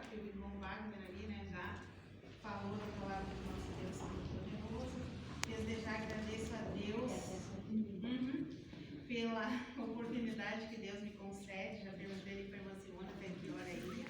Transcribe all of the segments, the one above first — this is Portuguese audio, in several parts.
porque o irmão Wagner ali, né, já falou da palavra do nosso Deus Todo-Poderoso. Desde já agradeço a Deus pela oportunidade que Deus me concede. Já perguntei para a irmã Simone até que hora ia.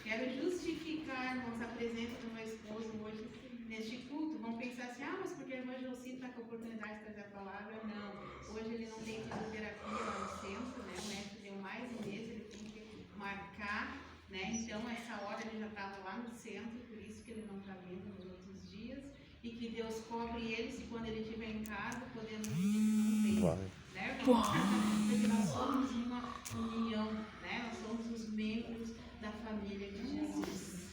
Quero justificar, irmãos, a presença do meu esposo hoje neste culto. Vão pensar assim, mas porque a irmã Jocita está com a oportunidade de trazer a palavra. Não, hoje ele não tem fisioterapia lá no centro, né? O médico deu mais um mês, ele tem que marcar, né? Então, essa hora ele já estava lá no centro, por isso que ele não está vindo nos outros dias. E que Deus cobre ele, se quando ele estiver em casa, podemos vir não ver. Né, irmão? Porque nós somos uma união, né? Nós somos os membros da família de Jesus.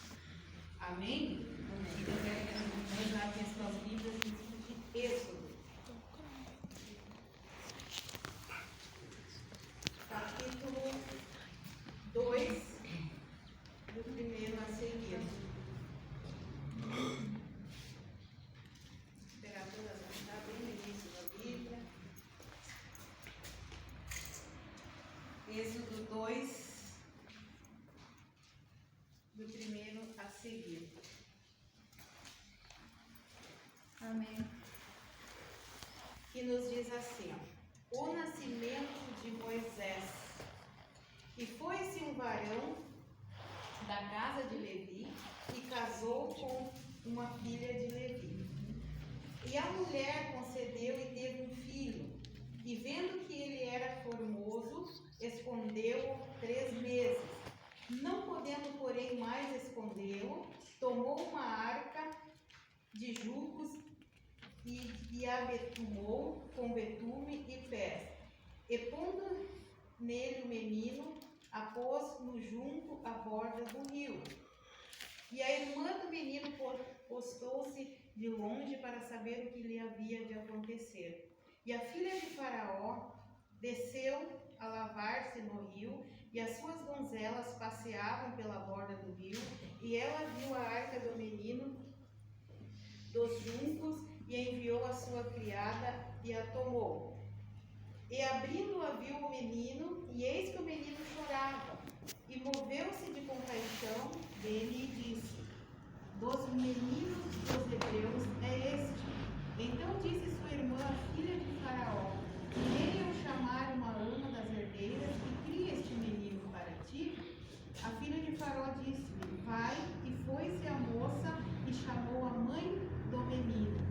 Amém? Então, eu quero que as irmãs abrem as suas Bíblias no livro de Êxodo. Capítulo 2, do primeiro a seguir. Vou pegar todas as, está bem no início da Bíblia. Êxodo 2, do primeiro a seguir. Amém. Que nos diz assim, o nascimento de Moisés. E foi-se um varão da casa de Levi e casou com uma filha de Levi. E a mulher concebeu e teve um filho. E vendo que ele era formoso, escondeu-o 3 meses. Não podendo, porém, mais escondê-lo, tomou uma arca de juncos e a betumou com betume e pés. E pondo nele o menino, a pôs no junco à borda do rio. E a irmã do menino postou-se de longe para saber o que lhe havia de acontecer. E a filha de Faraó desceu a lavar-se no rio, e as suas donzelas passeavam pela borda do rio, e ela viu a arca do menino dos juncos, e enviou a sua criada, e a tomou. E abrindo-a viu o menino, e eis que o menino chorava, e moveu-se de compaixão dele, e disse, dos meninos dos hebreus é este. Então disse sua irmã, a filha de Faraó, irei eu chamar uma ama das herdeiras, e cria este menino para ti? A filha de Faraó disse-lhe, vai, e foi-se a moça, e chamou a mãe do menino.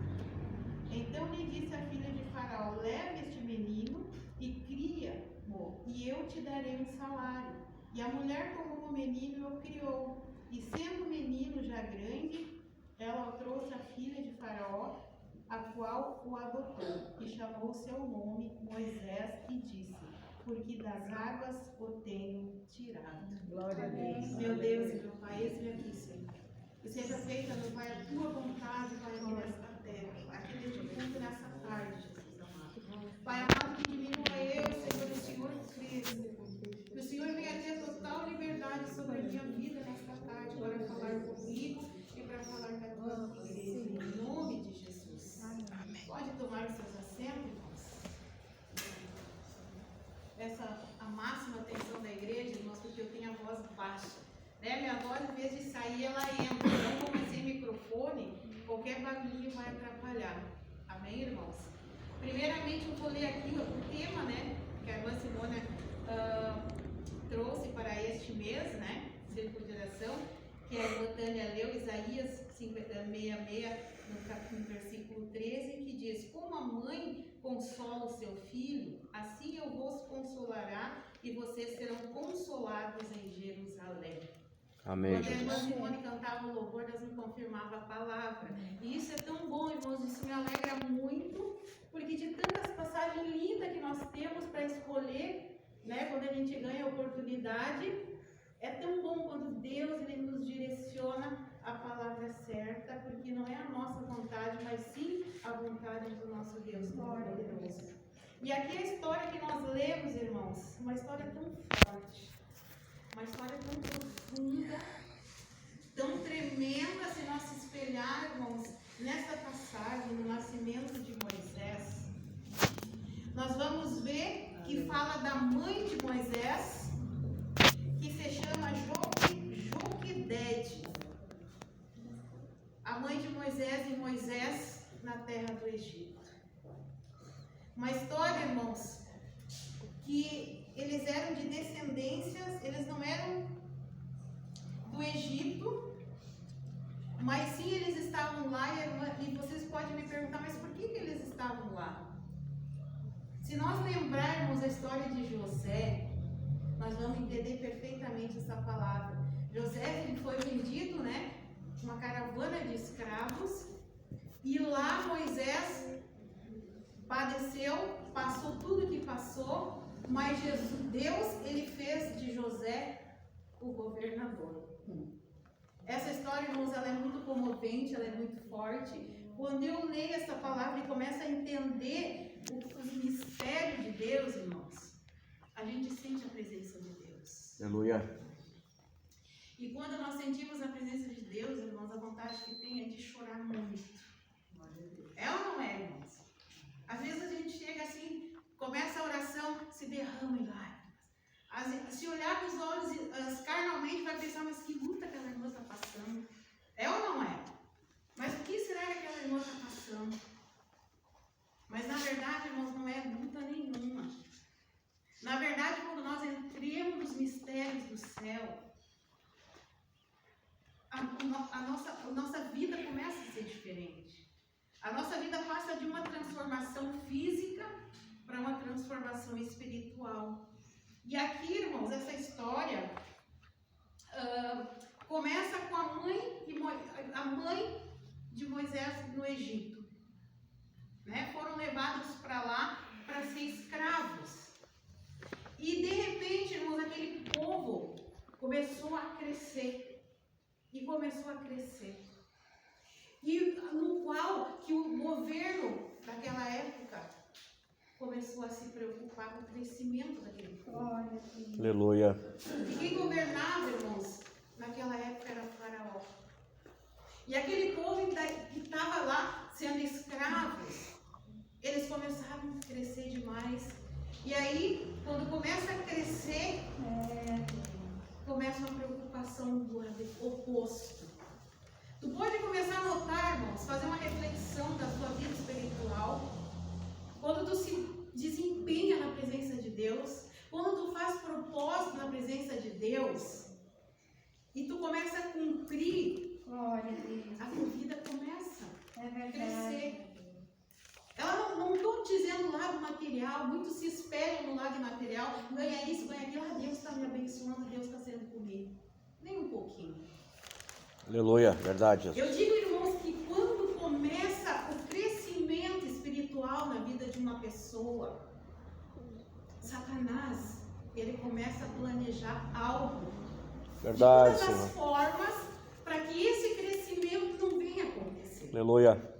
Então lhe disse a filha de Faraó, leve este menino e cria-o, e eu te darei um salário. E a mulher tomou o menino e o criou. E sendo o menino já grande, ela o trouxe à filha de Faraó, a qual o adotou, e chamou seu nome Moisés, e disse, porque das águas o tenho tirado. Glória a Deus. Meu Deus e meu Pai, esse aqui, Senhor. Que seja feita, meu Pai, a tua vontade, Pai, aqui nesta terra, aqui neste culto, nessa tarde, Jesus amado. Pai amado, que diminua eu, Senhor, o Senhor cresça. Que o Senhor venha ter total liberdade sobre a minha vida nesta tarde, para falar comigo e para falar com a tua igreja. Em nome de Jesus. Amém. Pode tomar os seus assentos, irmãos. Essa a máxima atenção da igreja, irmãos, porque eu tenho a voz baixa. Né? Minha voz, em vez de sair, ela entra. Então, como é sem microfone, qualquer barulhinho vai atrapalhar. Amém, irmãos? Primeiramente, eu vou ler aqui o tema, né, que a irmã Simone trouxe para este mês, né, Círculo de Oração, que a irmã Tânia leu, Isaías 66, no versículo 13, que diz, como a mãe consola o seu filho, assim eu vos consolará, e vocês serão consolados em Jerusalém. Amém. Quando a irmã Simone cantava o louvor, Deus me confirmava a palavra. E isso é tão bom, irmãos, isso me alegra muito, porque de tantas passagens lindas que nós temos para escolher, né, quando a gente ganha a oportunidade, é tão bom quando Deus ele nos direciona a palavra certa, porque não é a nossa vontade, mas sim a vontade do nosso Deus Todo-Poderoso. E aqui a história que nós lemos, irmãos, uma história tão forte, uma história tão profunda, tão tremenda, se nós se espelharmos nessa passagem, no nascimento de Moisés. Nós vamos ver que fala da mãe de Moisés, que se chama Joquedeia. Moisés e Moisés na terra do Egito. Uma história, irmãos, que eles eram de descendências, eles não eram do Egito, mas sim eles estavam lá, e vocês podem me perguntar, mas por que eles estavam lá? Se nós lembrarmos a história de José, nós vamos entender perfeitamente essa palavra. José, ele foi vendido, né, uma caravana de escravos, e lá Moisés padeceu, passou tudo que passou, mas Deus, ele fez de José o governador. Essa história, irmãos, ela é muito comovente, ela é muito forte. Quando eu leio essa palavra e começo a entender os mistérios de Deus, irmãos, a gente sente a presença de Deus. Aleluia. E quando nós sentimos a presença de Deus, irmãos, a vontade que tem é de chorar muito. É ou não é, irmãos? Às vezes a gente chega assim, começa a oração, se derrama em lágrimas. Se olhar com os olhos carnalmente, vai pensar, mas que luta aquela irmã está passando. É ou não é? Mas o que será que aquela irmã está passando? Mas na verdade, irmãos, não é luta nenhuma. Na verdade, quando nós entremos nos mistérios do céu, a nossa vida começa a ser diferente. A nossa vida passa de uma transformação física para uma transformação espiritual. E aqui, irmãos, essa história começa com a mãe de Moisés no Egito. Né? Foram levados para lá para ser escravos. E de repente, irmãos, aquele povo começou a crescer. E começou a crescer. E no qual que o governo daquela época começou a se preocupar com o crescimento daquele povo. Aleluia. E quem governava, irmãos, naquela época era o Faraó. E aquele povo que estava lá sendo escravos, eles começaram a crescer demais. E aí, quando começa a crescer, começa uma preocupação do oposto. Tu pode começar a notar, irmãos, fazer uma reflexão da sua vida espiritual. Quando tu se desempenha na presença de Deus, quando tu faz propósito na presença de Deus, e tu começa a cumprir, a tua vida começa a crescer. Ela não estou dizendo lado material, muitos se espelham no lado material, ganha isso, ganha aquilo, Deus está me abençoando, Deus está sendo comigo. Nem um pouquinho. Aleluia, verdade. Eu digo, irmãos, que quando começa o crescimento espiritual na vida de uma pessoa, Satanás, ele começa a planejar algo. Verdade, de todas as Senhor. formas, para que esse crescimento não venha acontecer. Aleluia.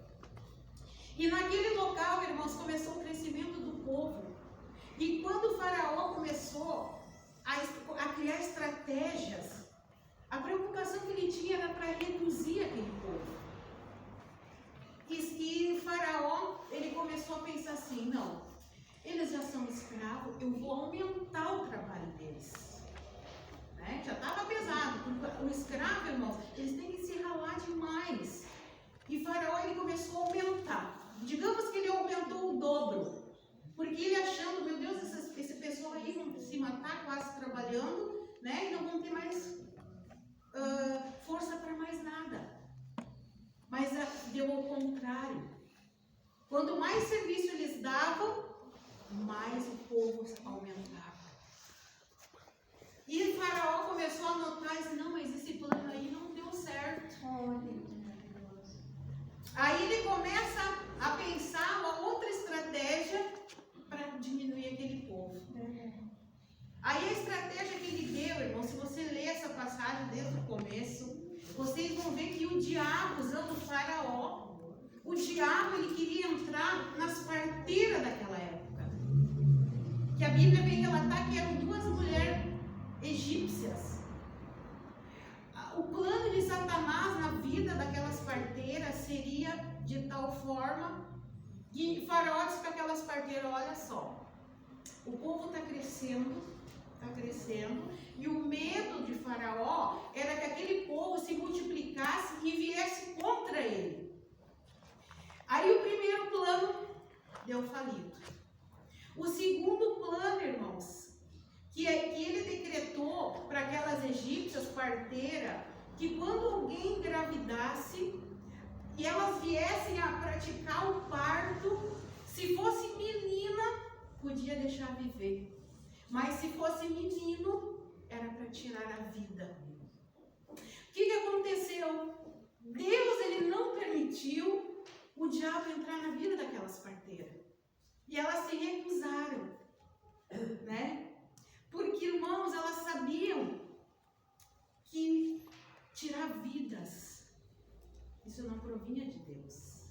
E naquele local, irmãos, começou o crescimento do povo. E quando o Faraó começou a criar estratégias, a preocupação que ele tinha era para reduzir aquele povo. E o Faraó, ele começou a pensar assim, não, eles já são escravos, eu vou aumentar o trabalho deles. Né? Já estava pesado, porque o escravo, irmãos, eles têm que se ralar demais. E Faraó, ele começou a aumentar. Digamos que ele aumentou o dobro. Porque ele achando, meu Deus, esse pessoal aí vão se matar quase trabalhando, né? E não vão ter mais força para mais nada. Mas deu ao contrário. Quanto mais serviço eles davam, mais o povo aumentava. E o Faraó começou a notar e disse, não, mas esse plano aí não deu certo. Aí ele começa a pensar uma outra estratégia para diminuir aquele povo. Aí a estratégia que ele deu, irmão, se você ler essa passagem desde o começo, vocês vão ver que o diabo, usando o Faraó, o diabo ele queria entrar nas parteiras daquela época. Que a Bíblia vem relatar que eram duas mulheres egípcias. O plano de Satanás na vida daquelas parteiras seria de tal forma que Faraó disse para aquelas parteiras, olha só, o povo está crescendo, e o medo de Faraó era que aquele povo se multiplicasse e viesse contra ele. Aí o primeiro plano deu falido. O segundo plano, irmãos, que ele decretou para aquelas egípcias parteiras, que quando alguém engravidasse e elas viessem a praticar o parto, se fosse menina, podia deixar viver. Mas se fosse menino, era para tirar a vida. O que aconteceu? Deus, ele não permitiu o diabo entrar na vida daquelas parteiras. E elas se recusaram, né? Porque, irmãos, elas sabiam que tirar vidas, isso não provinha de Deus.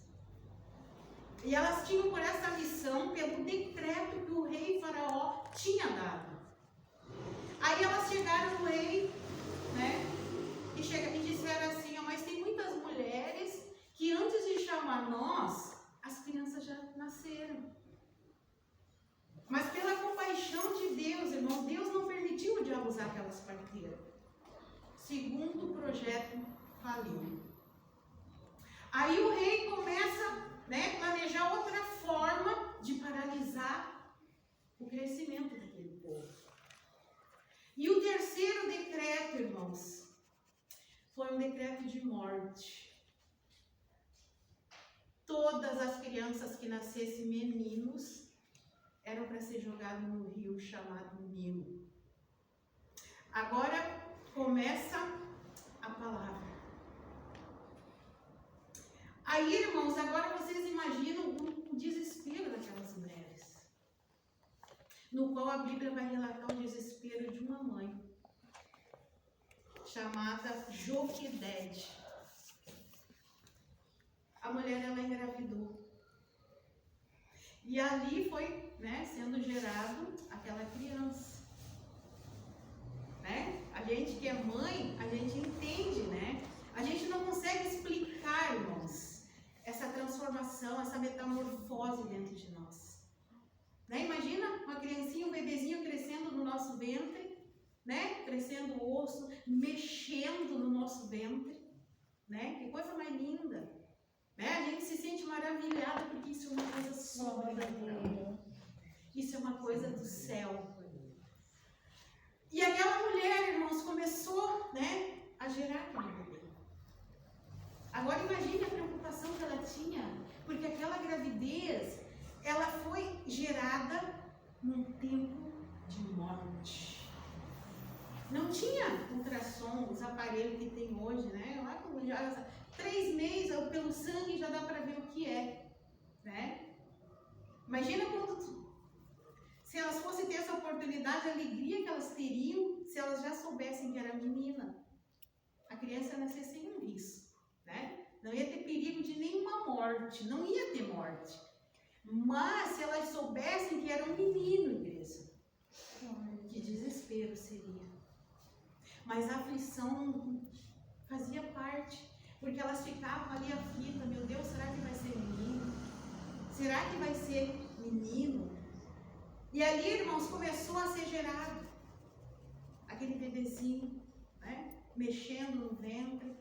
E elas tinham por essa missão, pelo decreto que o rei Faraó tinha dado. Aí elas chegaram no rei, né? E disseram assim, mas tem muitas mulheres que antes de chamar nós, as crianças já nasceram. Mas pela compaixão de Deus, irmão, Deus não permitiu o diabo usar aquelas parteiras. Segundo o projeto faliu. Aí o rei começa, né, planejar outra forma de paralisar o crescimento daquele povo. E o terceiro decreto, irmãos, foi um decreto de morte. Todas as crianças que nascessem meninos eram para ser jogados no rio chamado Nilo. Agora começa a palavra. Aí, irmãos, agora vocês imaginam o desespero daquelas mulheres, no qual a Bíblia vai relatar o desespero de uma mãe, chamada Joquebede. A mulher, ela engravidou. E ali foi, né, sendo gerado aquela criança. Né? A gente que é mãe, a gente entende, né? A gente não consegue explicar, irmãos, essa transformação, essa metamorfose dentro de nós. Né? Imagina uma criancinha, um bebezinho crescendo no nosso ventre, né? Crescendo o osso, mexendo no nosso ventre, né? Que coisa mais linda. Né? A gente se sente maravilhada porque isso é uma coisa sobrenatural. Isso é uma coisa do céu. E aquela mulher, irmãos, começou, né, a gerar aquele bebê. Agora imagine a preocupação que ela tinha, porque aquela gravidez, ela foi gerada num tempo de morte. Não tinha ultrassom, os aparelhos que tem hoje, né? Lá com já 3 meses, pelo sangue já dá para ver o que é, né? Imagina quando, se elas fossem ter essa oportunidade, a alegria que elas teriam se elas já soubessem que era menina. A criança ia nascer sem um risco, né? Não ia ter perigo de nenhuma morte, não ia ter morte. Mas se elas soubessem que era um menino, igreja, que desespero seria. Mas a aflição fazia parte, porque elas ficavam ali aflitas. Meu Deus, será que vai ser menino? Será que vai ser menino? E ali, irmãos, começou a ser gerado aquele bebezinho, né? Mexendo no ventre,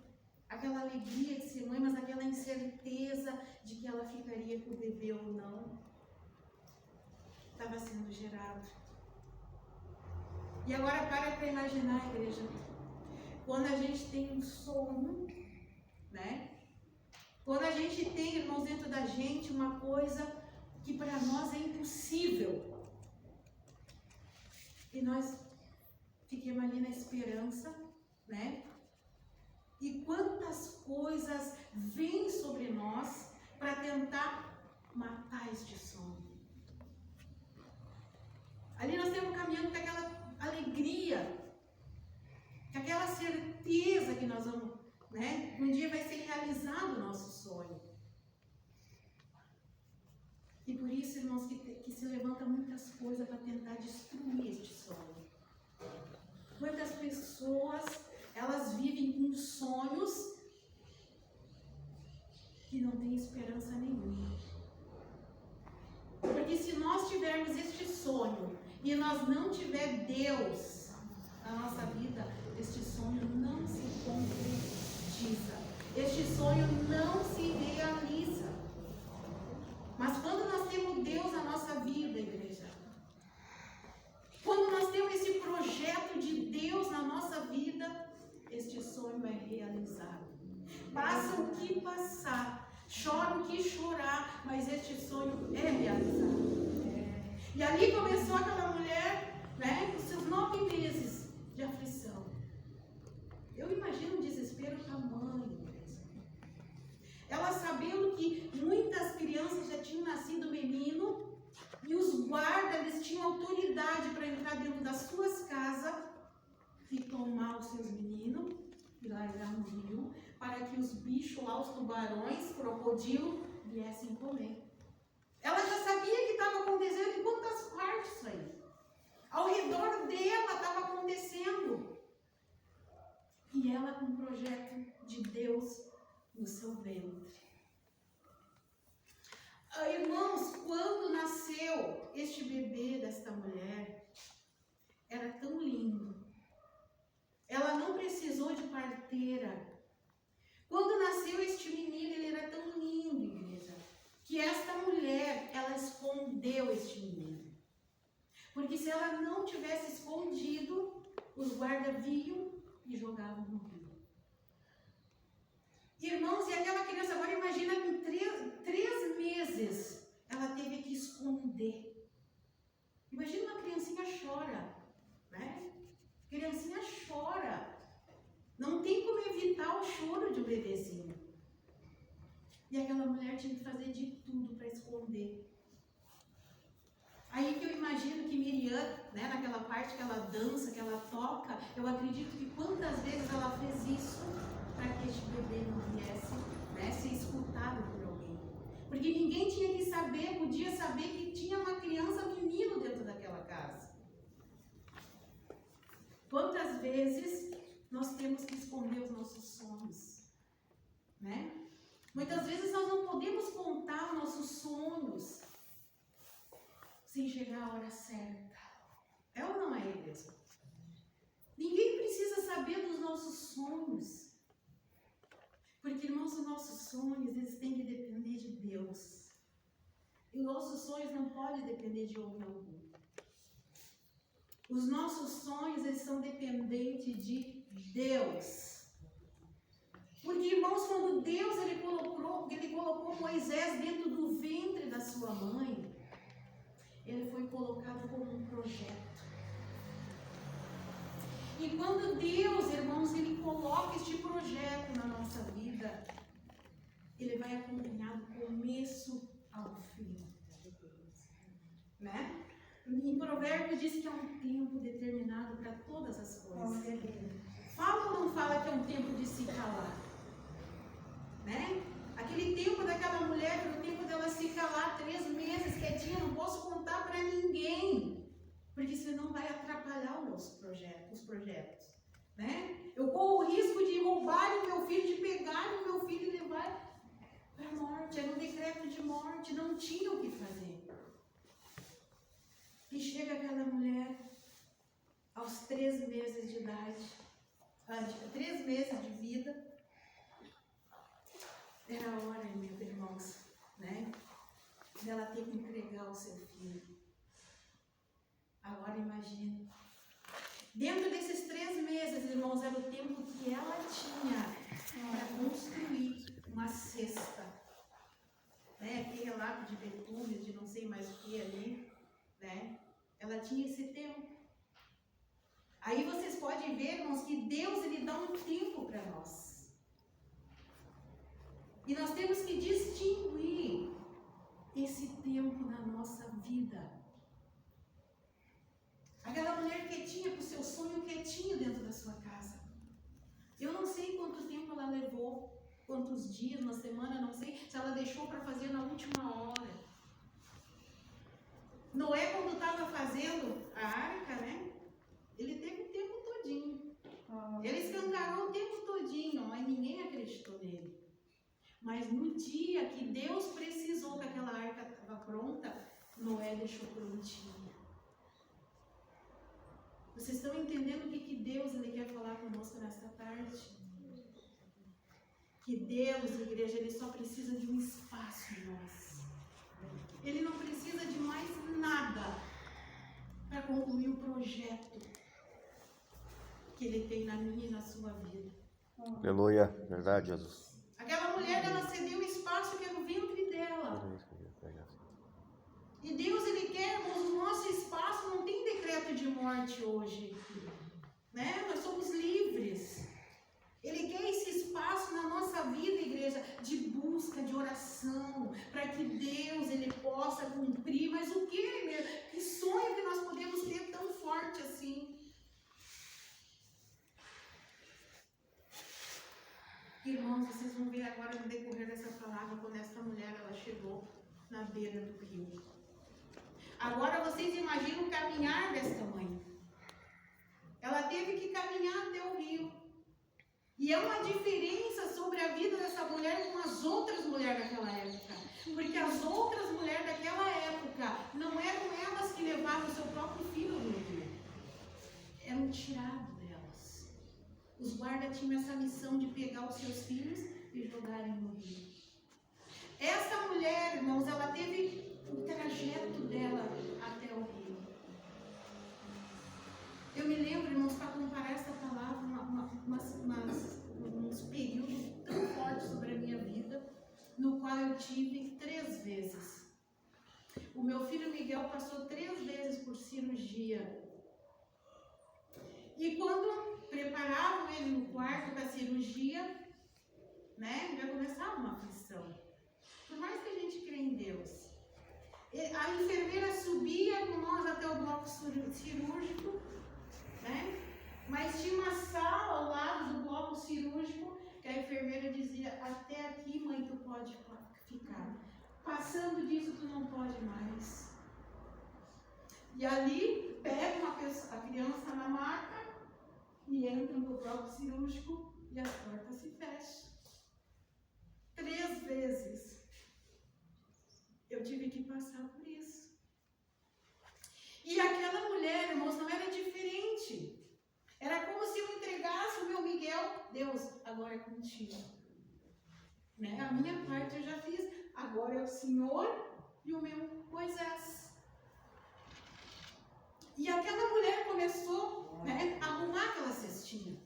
aquela alegria de ser mãe, mas aquela incerteza de que ela ficaria com o bebê ou não. Estava sendo gerado. E agora para imaginar, igreja, quando a gente tem um sonho, né? Quando a gente tem, irmãos, dentro da gente uma coisa que para nós é impossível. E nós ficamos ali na esperança, né? E quantas coisas vêm sobre nós para tentar matar este sonho. Ali nós estamos caminhando com aquela alegria, com aquela certeza que nós vamos, né? Um dia vai ser realizado o nosso sonho. E por isso, irmãos, que se levanta muitas coisas para tentar destruir este sonho. Quantas pessoas, elas vivem com sonhos que não têm esperança nenhuma. Porque se nós tivermos este sonho e nós não tiver Deus na nossa vida, este sonho não se concretiza. Este sonho não se realiza. realizado. Passa o que passar, chora o que chorar, mas este sonho é realizado. E ali começou aquela mulher, né, com seus 9 meses de aflição. Eu imagino um desespero tamanho. Ela sabendo que muitas crianças já tinham nascido menino e os guardas eles tinham autoridade para entrar dentro das suas casas e tomar os seus meninos e largar no rio para que os bichos lá, os tubarões, crocodilo, viessem comer. Ela já sabia que estava acontecendo em quantas partes isso aí. Ao redor dela estava acontecendo. E ela com um projeto de Deus no seu ventre. Irmãos, quando nasceu este bebê desta mulher, era tão lindo. Ela não precisou de parteira. Quando nasceu este menino, ele era tão lindo, igreja, que esta mulher, ela escondeu este menino. Porque se ela não tivesse escondido, os guardas vinham e jogavam no rio. Irmãos, e aquela criança, agora imagina, com 3 meses, ela teve que esconder. Imagina uma criancinha chora, né? Criancinha chora. Não tem como evitar o choro de um bebezinho. E aquela mulher tinha que fazer de tudo para esconder. Aí que eu imagino que Miriam, né, naquela parte que ela dança, que ela toca, eu acredito que quantas vezes ela fez isso para que este bebê não viesse, né, ser escutado por alguém. Porque ninguém tinha que saber, podia saber que tinha uma criança, menino dentro daquela casa. Quantas vezes nós temos que esconder os nossos sonhos, né? Muitas vezes nós não podemos contar os nossos sonhos sem chegar à hora certa. É ou não é, igreja? Ninguém precisa saber dos nossos sonhos. Porque, irmãos, os nossos sonhos, eles têm que depender de Deus. E os nossos sonhos não podem depender de homem algum. Os nossos sonhos, eles são dependentes de Deus. Porque, irmãos, quando Deus ele colocou Moisés dentro do ventre da sua mãe, ele foi colocado como um projeto. E quando Deus, irmãos, ele coloca este projeto na nossa vida, ele vai acompanhar do começo ao fim. Né? Em Provérbios diz que é um tempo determinado para todas as coisas. Fala ou não fala que é um tempo de se calar? Né? Aquele tempo daquela mulher, era o tempo dela se calar 3 meses quietinha, não posso contar para ninguém, porque senão vai atrapalhar os projetos, né? Eu corro o risco de roubarem o meu filho, de pegarem o meu filho e levar para a morte. Era um decreto de morte, não tinha o que fazer. E chega aquela mulher aos 3 meses de idade, 3 meses de vida. Era a hora, meus irmãos, né? Dela ter que entregar o seu filho. Agora imagine. Dentro desses 3 meses, irmãos, era o tempo que ela tinha para construir uma cesta. Né? Aquele relato de betume, de não sei mais o que ali, né? Ela tinha esse tempo. Aí vocês podem ver, irmãos, que Deus ele dá um tempo para nós. E nós temos que distinguir esse tempo na nossa vida. Aquela mulher quietinha, com o seu sonho quietinho dentro da sua casa. Eu não sei quanto tempo ela levou, quantos dias, uma semana, não sei se ela deixou para fazer na última hora. Noé, quando estava fazendo a arca, né? Ele teve o tempo todinho. Ele escancarou o tempo todinho, mas ninguém acreditou nele. Mas no dia que Deus precisou que aquela arca estava pronta, Noé deixou prontinha. Vocês estão entendendo o que Deus ele quer falar conosco nesta tarde? Que Deus, igreja, ele só precisa de um espaço em nós. Ele não precisa de mais nada para concluir o projeto que ele tem na minha e na sua vida. Aleluia. Verdade, Jesus. Aquela mulher, ela cedeu o espaço que era o ventre dela. E Deus, Ele quer, o nosso espaço não tem decreto de morte hoje. Né? Nós somos livres. Ele quer esse espaço na nossa vida, igreja, de busca, de oração, para que Deus, Ele possa cumprir. Mas o que, meu? Que sonho que nós podemos ter tão forte assim? Irmãos, vocês vão ver agora no decorrer dessa palavra, quando essa mulher, ela chegou na beira do rio. Agora vocês imaginam o caminhar dessa mãe. Ela teve que caminhar até o rio. E é uma diferença sobre a vida dessa mulher com as outras mulheres daquela época. Porque as outras mulheres daquela época não eram elas que levavam o seu próprio filho no rio. Eram tirados delas. Os guardas tinham essa missão de pegar os seus filhos e jogarem no rio. Essa mulher, irmãos, ela teve o trajeto dela até o rio. Eu me lembro, irmãos, para comparar essa palavra, uns períodos tão fortes sobre a minha vida, no qual eu tive 3 vezes. O meu filho Miguel passou 3 vezes por cirurgia. E quando preparavam ele no quarto para a cirurgia, né, já começava uma aflição. Por mais que a gente crê em Deus. A enfermeira subia com nós até o bloco cirúrgico, né? Mas tinha uma sala ao lado do bloco cirúrgico que a enfermeira dizia: até aqui, mãe, tu pode ficar. Passando disso, tu não pode mais. E ali, pega a criança na maca e entra no bloco cirúrgico e as portas se fecham. 3 vezes. Eu tive que passar por isso. E aquela mulher, irmãos, não era diferente. Era como se eu entregasse o meu Miguel. Deus, agora é contigo. Né? A minha parte eu já fiz. Agora é o Senhor e o meu Moisés. E aquela mulher começou, né, a arrumar aquela cestinha.